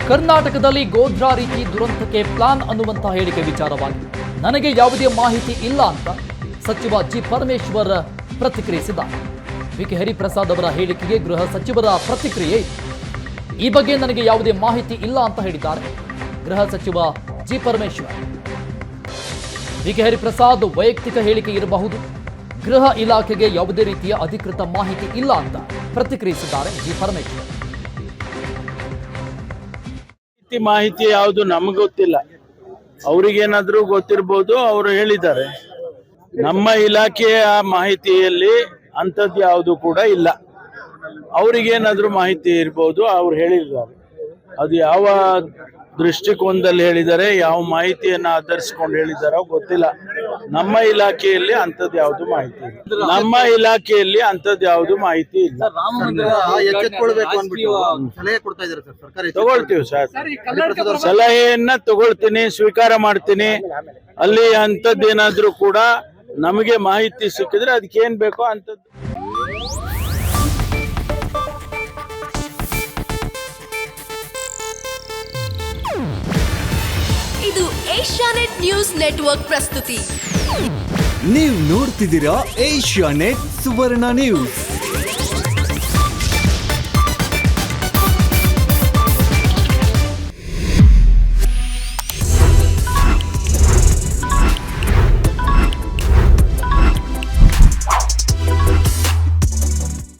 ಕರ್ನಾಟಕದಲ್ಲಿ ಗೋಧ್ರಾ ರೀತಿ ದುರಂತಕ್ಕೆ ಪ್ಲಾನ್ ಅನ್ನುವಂತಹ ಹೇಳಿಕೆ ವಿಚಾರವಾಗಿ ನನಗೆ ಯಾವುದೇ ಮಾಹಿತಿ ಇಲ್ಲ ಅಂತ ಸಚಿವ ಜಿ ಪರಮೇಶ್ವರ್ ಪ್ರತಿಕ್ರಿಯಿಸಿದ್ದಾರೆ. ವಿ.ಕೆ. ಹರಿಪ್ರಸಾದ್ ಅವರ ಹೇಳಿಕೆಗೆ ಗೃಹ ಸಚಿವರ ಪ್ರತಿಕ್ರಿಯೆ. ಈ ಬಗ್ಗೆ ನನಗೆ ಯಾವುದೇ ಮಾಹಿತಿ ಇಲ್ಲ ಅಂತ ಹೇಳಿದ್ದಾರೆ ಗೃಹ ಸಚಿವ ಜಿ ಪರಮೇಶ್ವರ್. ವಿ.ಕೆ. ಹರಿಪ್ರಸಾದ್ ವೈಯಕ್ತಿಕ ಹೇಳಿಕೆ ಇರಬಹುದು, ಗೃಹ ಇಲಾಖೆಗೆ ಯಾವುದೇ ರೀತಿಯ ಅಧಿಕೃತ ಮಾಹಿತಿ ಇಲ್ಲ ಅಂತ ಪ್ರತಿಕ್ರಿಯಿಸಿದ್ದಾರೆ ಜಿ ಪರಮೇಶ್ವರ್. ಮಾಹಿತಿ ಯಾವುದು ನಮ್ಗೆ ಗೊತ್ತಿಲ್ಲ, ಅವ್ರಿಗೇನಾದ್ರೂ ಗೊತ್ತಿರ್ಬೋದು, ಅವರು ಹೇಳಿದ್ದಾರೆ. ನಮ್ಮ ಇಲಾಖೆಯ ಮಾಹಿತಿಯಲ್ಲಿ ಅಂಥದ್ದು ಯಾವುದು ಕೂಡ ಇಲ್ಲ. ಅವ್ರಿಗೇನಾದ್ರೂ ಮಾಹಿತಿ ಇರ್ಬೋದು, ಅವ್ರು ಹೇಳಿದ್ದಾರೆ. ಅದು ಯಾವ ದೃಷ್ಟಿಕೋನದಲ್ಲಿ ಹೇಳಿದ್ದಾರೆ, ಯಾವ ಮಾಹಿತಿಯನ್ನು ಆಧರಿಸ್ಕೊಂಡು ಹೇಳಿದಾರೋ ಗೊತ್ತಿಲ್ಲ. ನಮ್ಮ ಇಲಾಖೆಯಲ್ಲಿ ಅಂಥದ್ದು ಯಾವುದು ಮಾಹಿತಿ ಇಲ್ಲ. ನಮ್ಮ ಇಲಾಖೆಯಲ್ಲಿ ಅಂಥದ್ದು ಯಾವುದು ಮಾಹಿತಿ ಇಲ್ಲ. ತಗೊಳ್ತೀವಿ ಸರ್, ಸಲಹೆಯನ್ನ ತಗೊಳ್ತೀನಿ, ಸ್ವೀಕಾರ ಮಾಡ್ತೀನಿ. ಅಲ್ಲಿ ಅಂಥದ್ದೇನಾದ್ರೂ ಕೂಡ ನಮಗೆ ಮಾಹಿತಿ ಸಿಕ್ಕಿದ್ರೆ ಅದಕ್ಕೆ ಏನ್ ಬೇಕೋ ಅಂಥದ್ದು. ಇದು ಏಷ್ಯಾನೆಟ್ ನ್ಯೂಸ್ ನೆಟ್ವರ್ಕ್ ಪ್ರಸ್ತುತಿ. ನೀವು ನೋಡ್ತಿದ್ದೀರಾ ಏಷ್ಯಾನೆಟ್ ಸುವರ್ಣ ನ್ಯೂಸ್.